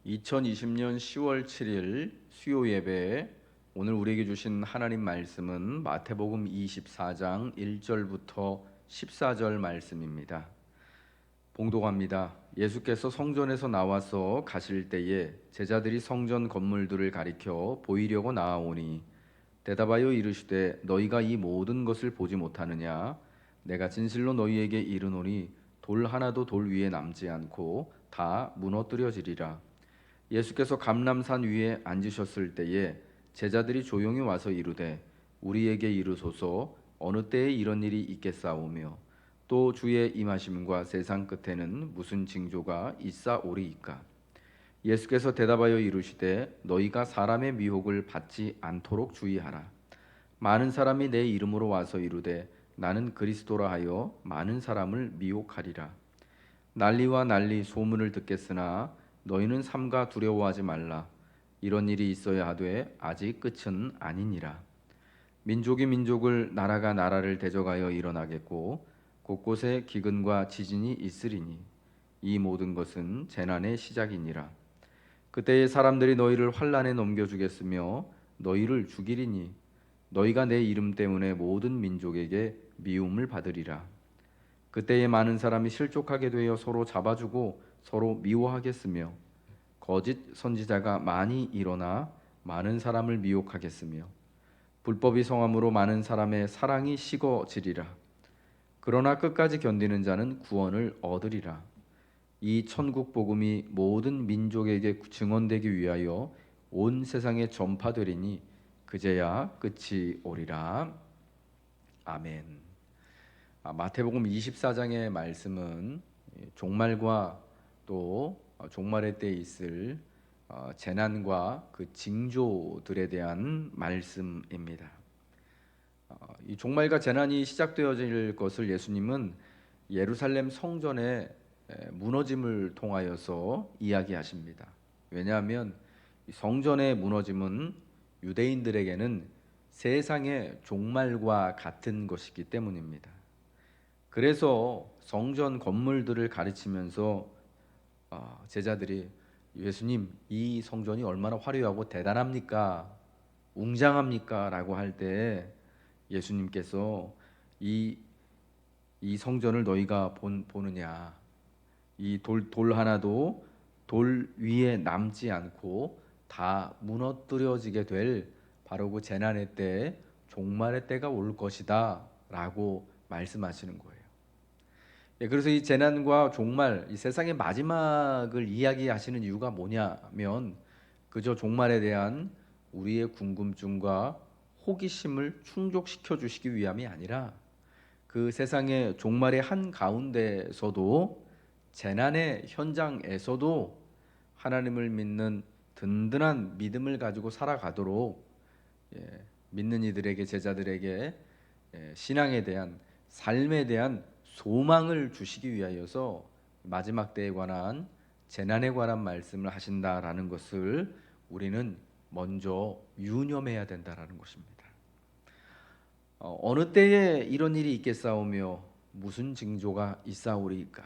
2020년 10월 7일 수요 예배, 오늘 우리에게 주신 하나님 말씀은 마태복음 24장 1절부터 14절 말씀입니다. 봉독합니다. 예수께서 성전에서 나와서 가실 때에 제자들이 성전 건물들을 가리켜 보이려고 나아오니 대답하여 이르시되 너희가 이 모든 것을 보지 못하느냐? 내가 진실로 너희에게 이르노니 돌 하나도 돌 위에 남지 않고 다 무너뜨려지리라. 예수께서 감람산 위에 앉으셨을 때에 제자들이 조용히 와서 이르되 우리에게 이르소서 어느 때에 이런 일이 있겠사오며 또 주의 임하심과 세상 끝에는 무슨 징조가 있사오리이까. 예수께서 대답하여 이르시되 너희가 사람의 미혹을 받지 않도록 주의하라. 많은 사람이 내 이름으로 와서 이르되 나는 그리스도라 하여 많은 사람을 미혹하리라. 난리와 난리 소문을 듣겠으나 너희는 삼가 두려워하지 말라. 이런 일이 있어야 하되 아직 끝은 아니니라. 민족이 민족을 나라가 나라를 대적하여 일어나겠고 곳곳에 기근과 지진이 있으리니 이 모든 것은 재난의 시작이니라. 그때에 사람들이 너희를 환난에 넘겨주겠으며 너희를 죽이리니 너희가 내 이름 때문에 모든 민족에게 미움을 받으리라. 그때에 많은 사람이 실족하게 되어 서로 잡아주고 서로 미워하겠으며 거짓 선지자가 많이 일어나 많은 사람을 미혹하겠으며 불법이 성함으로 많은 사람의 사랑이 식어지리라. 그러나 끝까지 견디는 자는 구원을 얻으리라. 이 천국 복음이 모든 민족에게 증언되기 위하여 온 세상에 전파되리니 그제야 끝이 오리라. 아멘. 마태복음 24장의 말씀은 종말과 또 종말의 때에 있을 재난과 그 징조들에 대한 말씀입니다. 이 종말과 재난이 시작되어질 것을 예수님은 예루살렘 성전의 무너짐을 통하여서 이야기하십니다. 왜냐하면 성전의 무너짐은 유대인들에게는 세상의 종말과 같은 것이기 때문입니다. 그래서 성전 건물들을 가르치면서 제자들이 예수님, 이 성전이 얼마나 화려하고 대단합니까? 웅장합니까? 라고 할 때 예수님께서 이 성전을 너희가 보느냐? 이 돌 하나도 돌 위에 남지 않고 다 무너뜨려지게 될 바로 그 재난의 때, 종말의 때가 올 것이다 라고 말씀하시는 거예요. 그래서 이 재난과 종말, 이 세상의 마지막을 이야기하시는 이유가 뭐냐면 그저 종말에 대한 우리의 궁금증과 호기심을 충족시켜 주시기 위함이 아니라 그 세상의 종말의 한 가운데서도 재난의 현장에서도 하나님을 믿는 든든한 믿음을 가지고 살아가도록 믿는 이들에게, 제자들에게 신앙에 대한, 삶에 대한 소망을 주시기 위하여서 마지막 때에 관한, 재난에 관한 말씀을 하신다라는 것을 우리는 먼저 유념해야 된다라는 것입니다. 어느 때에 이런 일이 있겠사오며 무슨 징조가 있사오리이까.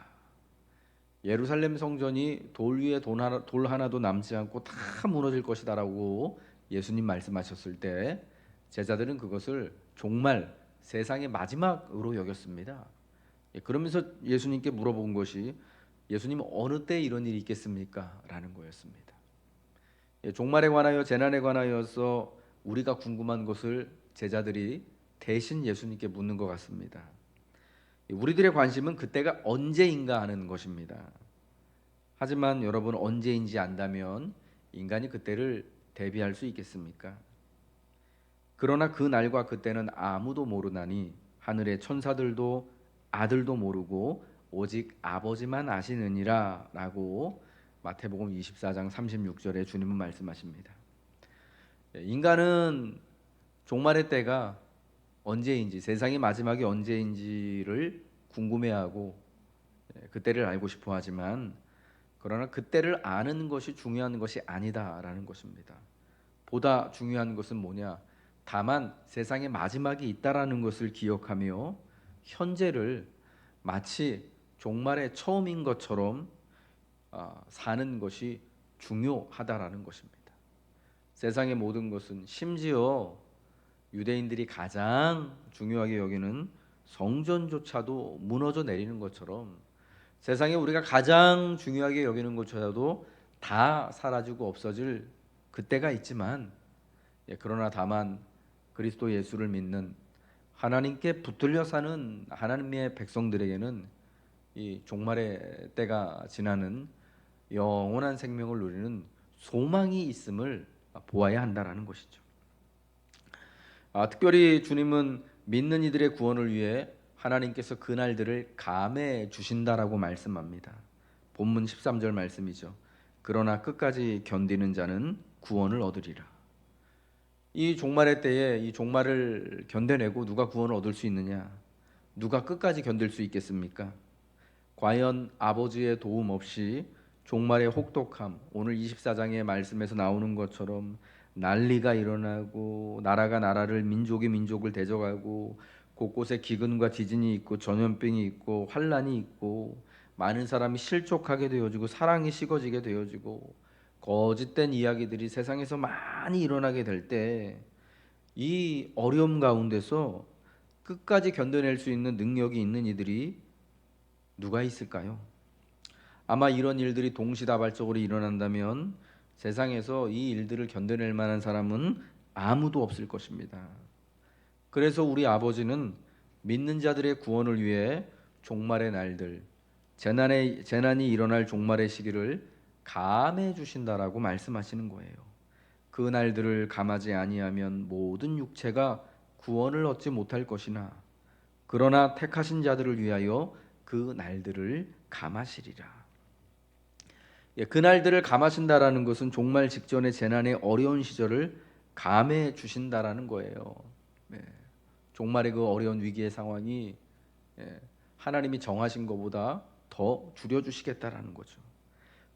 예루살렘 성전이 돌 위에 돌 하나도 남지 않고 다 무너질 것이다라고 예수님 말씀하셨을 때 제자들은 그것을 종말, 세상의 마지막으로 여겼습니다. 그러면서 예수님께 물어본 것이 예수님 어느 때 이런 일이 있겠습니까? 라는 거였습니다. 종말에 관하여, 재난에 관하여서 우리가 궁금한 것을 제자들이 대신 예수님께 묻는 것 같습니다. 우리들의 관심은 그때가 언제인가 하는 것입니다. 하지만 여러분, 언제인지 안다면 인간이 그때를 대비할 수 있겠습니까? 그러나 그 날과 그때는 아무도 모르나니 하늘의 천사들도 아들도 모르고 오직 아버지만 아시느니라 라고 마태복음 24장 36절에 주님은 말씀하십니다. 인간은 종말의 때가 언제인지, 세상의 마지막이 언제인지를 궁금해하고 그때를 알고 싶어 하지만 그러나 그때를 아는 것이 중요한 것이 아니다라는 것입니다. 보다 중요한 것은 뭐냐? 다만 세상의 마지막이 있다라는 것을 기억하며 현재를 마치 종말의 처음인 것처럼 사는 것이 중요하다라는 것입니다. 세상의 모든 것은 심지어 유대인들이 가장 중요하게 여기는 성전조차도 무너져 내리는 것처럼 세상에 우리가 가장 중요하게 여기는 것조차도 다 사라지고 없어질 그때가 있지만 그러나 다만 그리스도 예수를 믿는 하나님께 붙들려 사는 하나님의 백성들에게는 이 종말의 때가 지나는 영원한 생명을 누리는 소망이 있음을 보아야 한다라는 것이죠. 특별히 주님은 믿는 이들의 구원을 위해 하나님께서 그 날들을 감해 주신다라고 말씀합니다. 본문 13절 말씀이죠. 그러나 끝까지 견디는 자는 구원을 얻으리라. 이 종말의 때에 이 종말을 견뎌내고 누가 구원을 얻을 수 있느냐? 누가 끝까지 견딜 수 있겠습니까? 과연 아버지의 도움 없이 종말의 혹독함, 오늘 24장의 말씀에서 나오는 것처럼 난리가 일어나고 나라가 나라를 민족이 민족을 대적하고 곳곳에 기근과 지진이 있고 전염병이 있고 환란이 있고 많은 사람이 실족하게 되어지고 사랑이 식어지게 되어지고 거짓된 이야기들이 세상에서 많이 일어나게 될 때 이 어려움 가운데서 끝까지 견뎌낼 수 있는 능력이 있는 이들이 누가 있을까요? 아마 이런 일들이 동시다발적으로 일어난다면 세상에서 이 일들을 견뎌낼 만한 사람은 아무도 없을 것입니다. 그래서 우리 아버지는 믿는 자들의 구원을 위해 종말의 날들, 재난이 일어날 종말의 시기를 감해 주신다라고 말씀하시는 거예요. 그 날들을 감하지 아니하면 모든 육체가 구원을 얻지 못할 것이나 그러나 택하신 자들을 위하여 그 날들을 감하시리라. 그 날들을 감하신다라는 것은 종말 직전의 재난의 어려운 시절을 감해 주신다라는 거예요. 종말의 그 어려운 위기의 상황이 하나님이 정하신 것보다 더 줄여주시겠다라는 거죠.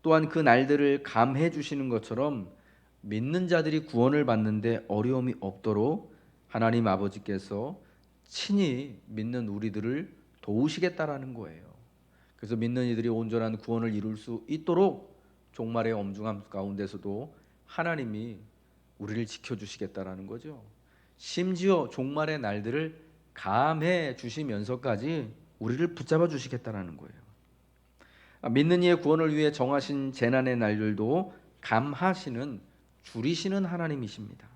또한 그 날들을 감해 주시는 것처럼 믿는 자들이 구원을 받는데 어려움이 없도록 하나님 아버지께서 친히 믿는 우리들을 도우시겠다라는 거예요. 그래서 믿는 이들이 온전한 구원을 이룰 수 있도록 종말의 엄중함 가운데서도 하나님이 우리를 지켜주시겠다라는 거죠. 심지어 종말의 날들을 감해 주시면서까지 우리를 붙잡아 주시겠다라는 거예요. 믿는 이의 구원을 위해 정하신 재난의 날들도 감하시는 줄이시는 하나님이십니다.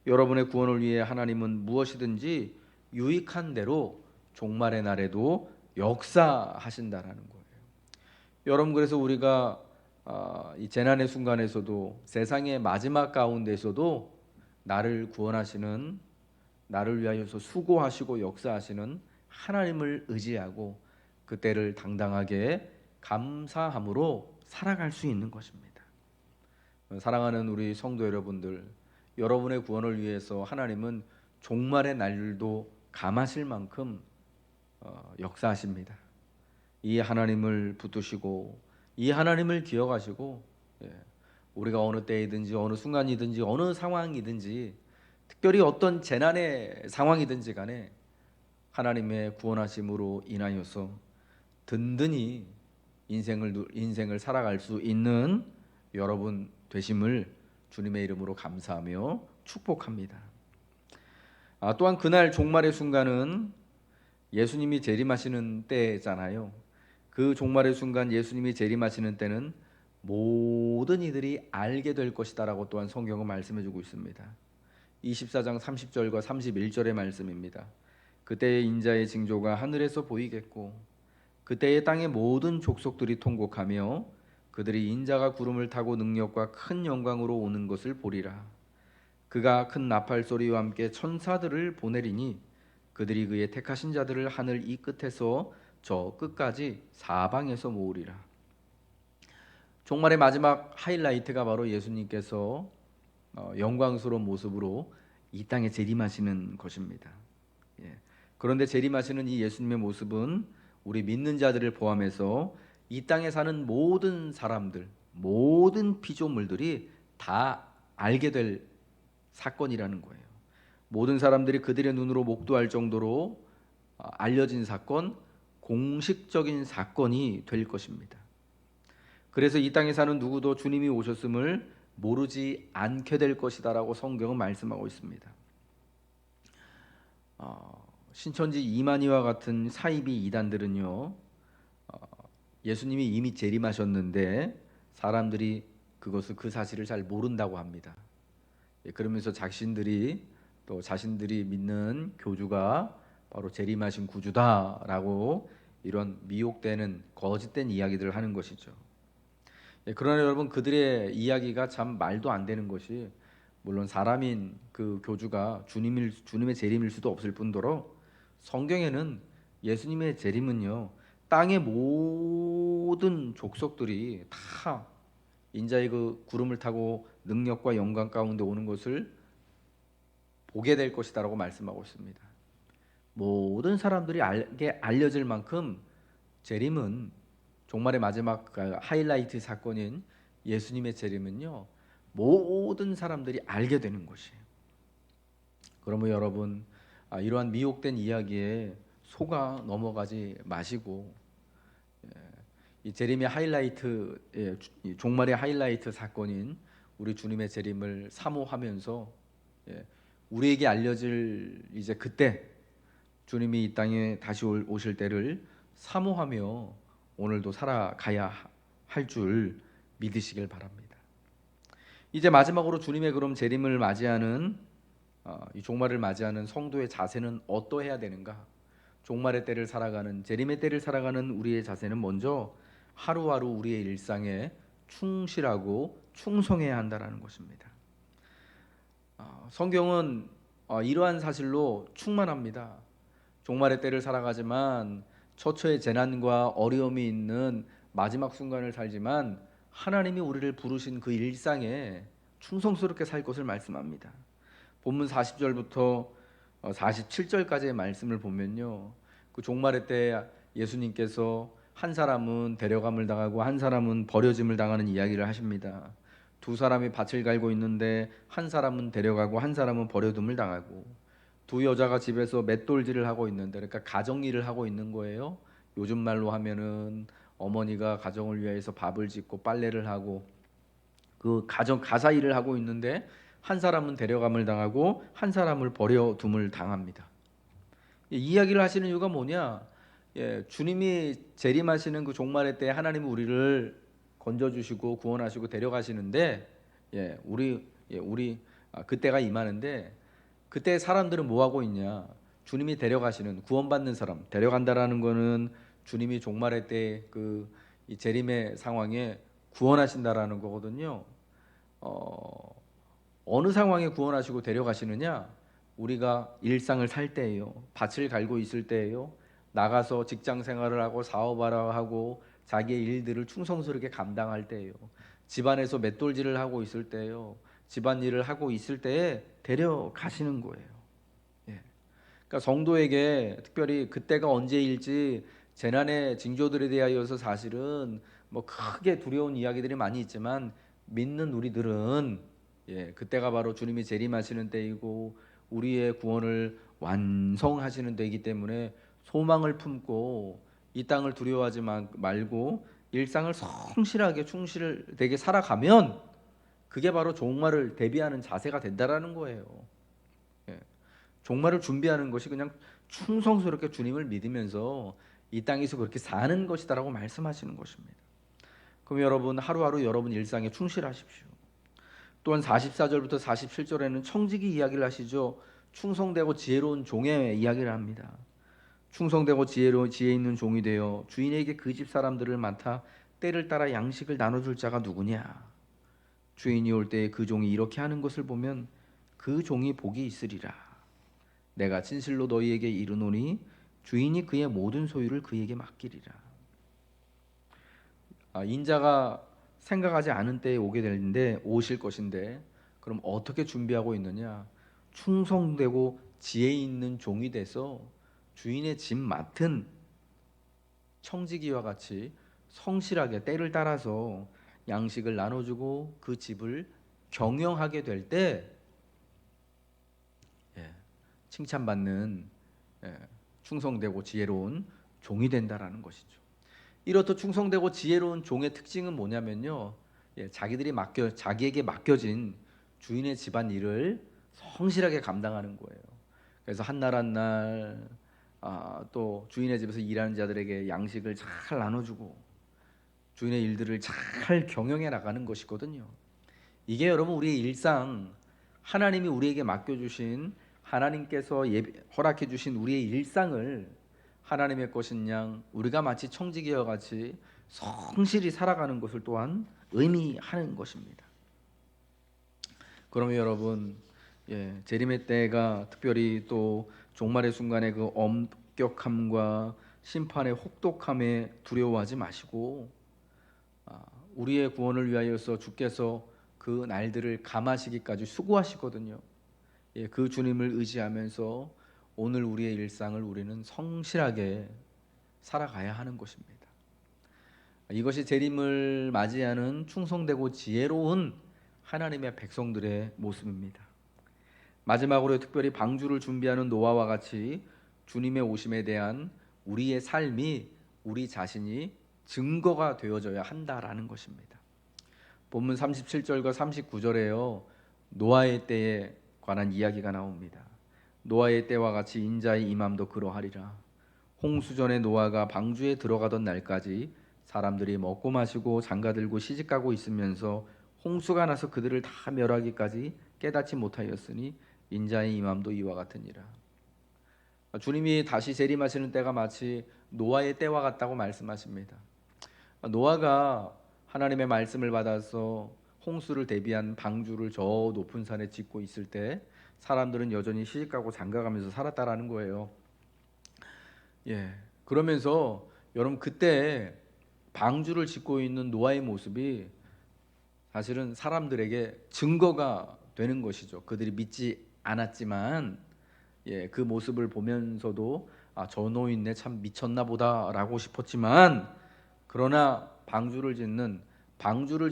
여러분의 구원을 위해 하나님은 무엇이든지 유익한 대로 종말의 날에도 역사하신다라는 거예요. 여러분, 그래서 우리가 이 재난의 순간에서도 세상의 마지막 가운데서도 나를 구원하시는, 나를 위하여서 수고하시고 역사하시는 하나님을 의지하고 그때를 당당하게 감사함으로 살아갈 수 있는 것입니다. 사랑하는 우리 성도 여러분들, 여러분의 구원을 위해서 하나님은 종말의 날도 감하실 만큼 역사하십니다. 이 하나님을 붙드시고 이 하나님을 기억하시고 우리가 어느 때이든지 어느 순간이든지 어느 상황이든지 특별히 어떤 재난의 상황이든지 간에 하나님의 구원하심으로 인하여서 든든히 인생을 살아갈 수 있는 여러분 되심을 주님의 이름으로 감사하며 축복합니다. 또한 그날 종말의 순간은 예수님이 재림하시는 때잖아요. 그 종말의 순간 예수님이 재림하시는 때는 모든 이들이 알게 될 것이다라고 또한 성경은 말씀해주고 있습니다. 24장 30절과 31절의 말씀입니다. 그때의 인자의 징조가 하늘에서 보이겠고 그때의 땅의 모든 족속들이 통곡하며 그들이 인자가 구름을 타고 능력과 큰 영광으로 오는 것을 보리라. 그가 큰 나팔 소리와 함께 천사들을 보내리니 그들이 그의 택하신 자들을 하늘 이 끝에서 저 끝까지 사방에서 모으리라. 종말의 마지막 하이라이트가 바로 예수님께서 영광스러운 모습으로 이 땅에 재림하시는 것입니다. 그런데 재림하시는 이 예수님의 모습은 우리 믿는 자들을 포함해서 이 땅에 사는 모든 사람들, 모든 피조물들이 다 알게 될 사건이라는 거예요. 모든 사람들이 그들의 눈으로 목도할 정도로 알려진 사건, 공식적인 사건이 될 것입니다. 그래서 이 땅에 사는 누구도 주님이 오셨음을 모르지 않게 될 것이다라고 성경은 말씀하고 있습니다. 신천지 이만희와 같은 사이비 이단들은요, 예수님이 이미 재림하셨는데 사람들이 그 사실을 잘 모른다고 합니다. 그러면서 또 자신들이 믿는 교주가 바로 재림하신 구주다라고 이런 미혹되는 거짓된 이야기들을 하는 것이죠. 그러나 여러분, 그들의 이야기가 참 말도 안 되는 것이, 물론 사람인 그 교주가 주님의 재림일 수도 없을 뿐더러 성경에는 예수님의 재림은요, 땅의 모든 족속들이 다 인자의 그 구름을 타고 능력과 영광 가운데 오는 것을 보게 될 것이다라고 말씀하고 있습니다. 모든 사람들이 알려질 만큼 재림은, 종말의 마지막 하이라이트 사건인 예수님의 재림은요, 모든 사람들이 알게 되는 것이에요. 그러면 여러분, 이러한 미혹된 이야기에 속아 넘어가지 마시고, 이 재림의 하이라이트, 이 종말의 하이라이트 사건인 우리 주님의 재림을 사모하면서, 우리에게 알려질 이제 그때 주님이 이 땅에 다시 오실 때를 사모하며 오늘도 살아가야 할 줄 믿으시길 바랍니다. 이제 마지막으로 주님의 그럼 재림을 맞이하는, 이 종말을 맞이하는 성도의 자세는 어떠해야 되는가? 종말의 때를 살아가는, 재림의 때를 살아가는 우리의 자세는 먼저 하루하루 우리의 일상에 충실하고 충성해야 한다는 것입니다. 성경은 이러한 사실로 충만합니다. 종말의 때를 살아가지만 처처의 재난과 어려움이 있는 마지막 순간을 살지만 하나님이 우리를 부르신 그 일상에 충성스럽게 살 것을 말씀합니다. 본문 40절부터 47절까지의 말씀을 보면요, 그 종말의 때 예수님께서 한 사람은 데려감을 당하고 한 사람은 버려짐을 당하는 이야기를 하십니다. 두 사람이 밭을 갈고 있는데 한 사람은 데려가고 한 사람은 버려둠을 당하고, 두 여자가 집에서 맷돌질을 하고 있는데, 그러니까 가정 일을 하고 있는 거예요. 요즘 말로 하면은 어머니가 가정을 위해서 밥을 짓고 빨래를 하고 그 가정 가사 일을 하고 있는데, 한 사람은 데려감을 당하고 한 사람을 버려둠을 당합니다. 이 이야기를 하시는 이유가 뭐냐? 주님이 재림하시는 그 종말의 때 하나님은 우리를 건져주시고 구원하시고 데려가시는데, 우리 그때가 임하는데, 그때 사람들은 뭐 하고 있냐? 주님이 데려가시는, 구원받는 사람, 데려간다라는 거는 주님이 종말의 때 이 재림의 상황에 구원하신다라는 거거든요. 어느 상황에 구원하시고 데려가시느냐? 우리가 일상을 살 때예요. 밭을 갈고 있을 때예요. 나가서 직장 생활을 하고 사업을 하고 자기의 일들을 충성스럽게 감당할 때예요. 집안에서 맷돌질을 하고 있을 때예요. 집안일을 하고 있을 때에 데려가시는 거예요. 그러니까 성도에게 특별히 그때가 언제일지 재난의 징조들에 대하여서 사실은 뭐 크게 두려운 이야기들이 많이 있지만, 믿는 우리들은 그때가 바로 주님이 재림하시는 때이고 우리의 구원을 완성하시는 때이기 때문에 소망을 품고 이 땅을 두려워하지 말고 일상을 성실하게 충실되게 살아가면, 그게 바로 종말을 대비하는 자세가 된다라는 거예요. 종말을 준비하는 것이 그냥 충성스럽게 주님을 믿으면서 이 땅에서 그렇게 사는 것이다라고 말씀하시는 것입니다. 그럼 여러분, 하루하루 여러분 일상에 충실하십시오. 또한 44절부터 47절에는 청지기 이야기를 하시죠. 충성되고 지혜로운 종의 이야기를 합니다. 충성되고 지혜 있는 종이 되어 주인에게 그 집 사람들을 맡아 때를 따라 양식을 나눠줄 자가 누구냐? 주인이 올 때에 그 종이 이렇게 하는 것을 보면 그 종이 복이 있으리라. 내가 진실로 너희에게 이르노니 주인이 그의 모든 소유를 그에게 맡기리라. 인자가 생각하지 않은 때에 오실 것인데, 그럼 어떻게 준비하고 있느냐? 충성되고 지혜 있는 종이 돼서 주인의 집 맡은 청지기와 같이 성실하게 때를 따라서 양식을 나눠주고 그 집을 경영하게 될 때 칭찬받는 충성되고 지혜로운 종이 된다라는 것이죠. 이렇듯 충성되고 지혜로운 종의 특징은 뭐냐면요. 자기에게 맡겨진 주인의 집안 일을 성실하게 감당하는 거예요. 그래서 한날 한날 또 주인의 집에서 일하는 자들에게 양식을 잘 나눠주고 주인의 일들을 잘 경영해 나가는 것이거든요. 이게 여러분 우리의 일상, 하나님이 우리에게 맡겨주신, 하나님께서 허락해 주신 우리의 일상을 하나님의 것인 양 우리가 마치 청지기와 같이 성실히 살아가는 것을 또한 의미하는 것입니다. 그러면 여러분, 재림의 때가 특별히 또 종말의 순간에 그 엄격함과 심판의 혹독함에 두려워하지 마시고 우리의 구원을 위하여서 주께서 그 날들을 감하시기까지 수고하시거든요. 그 주님을 의지하면서 오늘 우리의 일상을 우리는 성실하게 살아가야 하는 것입니다. 이것이 재림을 맞이하는 충성되고 지혜로운 하나님의 백성들의 모습입니다. 마지막으로 특별히 방주를 준비하는 노아와 같이 주님의 오심에 대한 우리의 삶이, 우리 자신이 증거가 되어져야 한다라는 것입니다. 본문 37절과 39절에요. 노아의 때에 관한 이야기가 나옵니다. 노아의 때와 같이 인자의 임함도 그러하리라. 홍수 전에 노아가 방주에 들어가던 날까지 사람들이 먹고 마시고 장가들고 시집가고 있으면서 홍수가 나서 그들을 다 멸하기까지 깨닫지 못하였으니 인자의 임함도 이와 같으니라. 주님이 다시 재림하시는 때가 마치 노아의 때와 같다고 말씀하십니다. 노아가 하나님의 말씀을 받아서 홍수를 대비한 방주를 저 높은 산에 짓고 있을 때 사람들은 여전히 시집가고 장가가면서 살았다라는 거예요. 그러면서 여러분 그때 방주를 짓고 있는 노아의 모습이 사실은 사람들에게 증거가 되는 것이죠. 그들이 믿지 않았지만 그 모습을 보면서도 저 노인네 참 미쳤나 보다라고 싶었지만, 그러나 방주를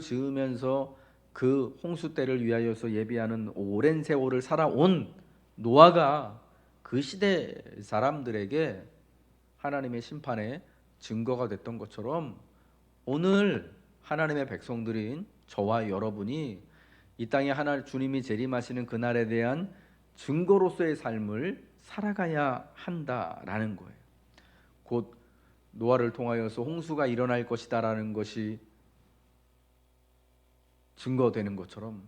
지으면서 그 홍수 때를 위하여서 예비하는 오랜 세월을 살아온 노아가 그 시대 사람들에게 하나님의 심판의 증거가 됐던 것처럼 오늘 하나님의 백성들인 저와 여러분이 이 땅에 주님이 재림하시는 그날에 대한 증거로서의 삶을 살아가야 한다라는 거예요. 곧 노아를 통하여서 홍수가 일어날 것이다라는 것이 증거되는 것처럼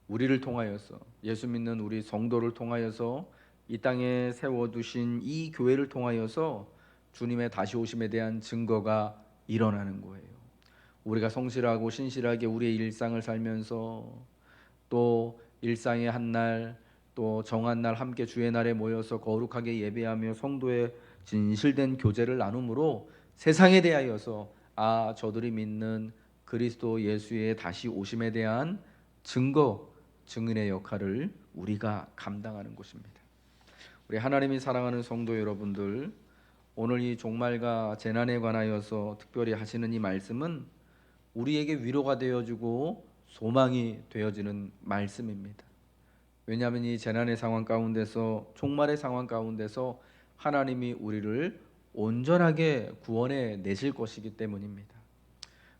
우리를 통하여서, 예수 믿는 우리 성도를 통하여서, 이 땅에 세워두신 이 교회를 통하여서 주님의 다시 오심에 대한 증거가 일어나는 거예요. 우리가 성실하고 신실하게 우리의 일상을 살면서 또 일상의 한날, 또 정한 날 함께 주의 날에 모여서 거룩하게 예배하며 성도의 진실된 교제를 나눔으로 세상에 대하여서 저들이 믿는 그리스도 예수의 다시 오심에 대한 증인의 역할을 우리가 감당하는 것입니다. 우리 하나님이 사랑하는 성도 여러분들, 오늘 이 종말과 재난에 관하여서 특별히 하시는 이 말씀은 우리에게 위로가 되어주고 소망이 되어지는 말씀입니다. 왜냐하면 이 재난의 상황 가운데서, 종말의 상황 가운데서 하나님이 우리를 온전하게 구원해 내실 것이기 때문입니다.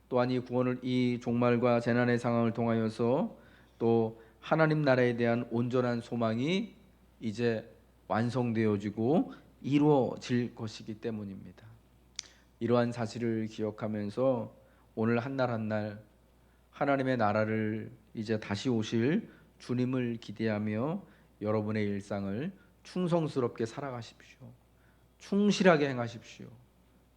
또한 이 종말과 재난의 상황을 통하여서 또 하나님 나라에 대한 온전한 소망이 이제 완성되어지고 이루어질 것이기 때문입니다. 이러한 사실을 기억하면서 오늘 한날 한날 하나님의 나라를 이제 다시 오실 주님을 기대하며 여러분의 일상을 충성스럽게 살아가십시오. 충실하게 행하십시오.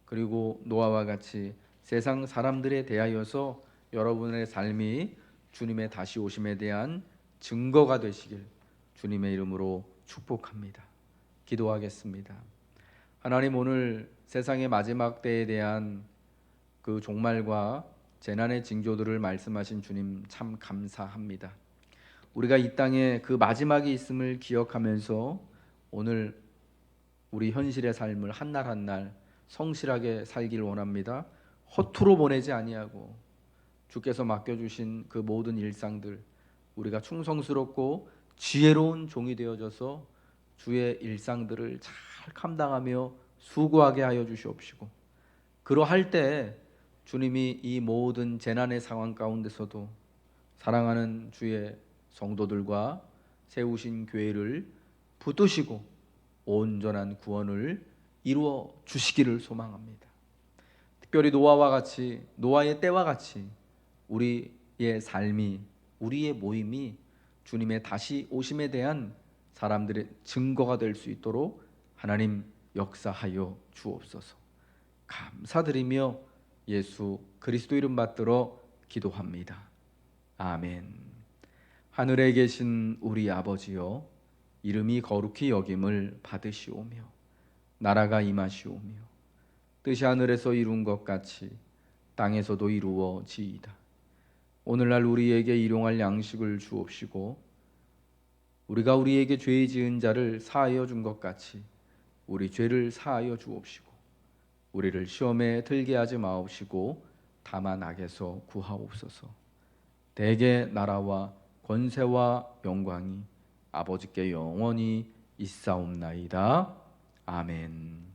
그리고 노아와 같이 세상 사람들에 대하여서 여러분의 삶이 주님의 다시 오심에 대한 증거가 되시길 주님의 이름으로 축복합니다. 기도하겠습니다. 하나님, 오늘 세상의 마지막 때에 대한 그 종말과 재난의 징조들을 말씀하신 주님 참 감사합니다. 우리가 이 땅에 그 마지막이 있음을 기억하면서 오늘 우리 현실의 삶을 한날 한날 성실하게 살길 원합니다. 허투루 보내지 아니하고 주께서 맡겨주신 그 모든 일상들 우리가 충성스럽고 지혜로운 종이 되어져서 주의 일상들을 잘 감당하며 수고하게 하여 주시옵시고, 그러할 때 주님이 이 모든 재난의 상황 가운데서도 사랑하는 주의 성도들과 세우신 교회를 붙드시고 온전한 구원을 이루어 주시기를 소망합니다. 특별히 노아와 같이, 노아의 때와 같이 우리의 삶이, 우리의 모임이 주님의 다시 오심에 대한 사람들의 증거가 될 수 있도록 하나님 역사하여 주옵소서. 감사드리며 예수 그리스도 이름 받들어 기도합니다. 아멘. 하늘에 계신 우리 아버지여, 이름이 거룩히 여김을 받으시오며 나라가 임하시오며 뜻이 하늘에서 이룬 것 같이 땅에서도 이루어지이다. 오늘날 우리에게 일용할 양식을 주옵시고 우리가 우리에게 죄 지은 자를 사하여 준 것 같이 우리 죄를 사하여 주옵시고 우리를 시험에 들게 하지 마옵시고 다만 악에서 구하옵소서. 대개 나라와 권세와 영광이 아버지께 영원히 있사옵나이다. 아멘.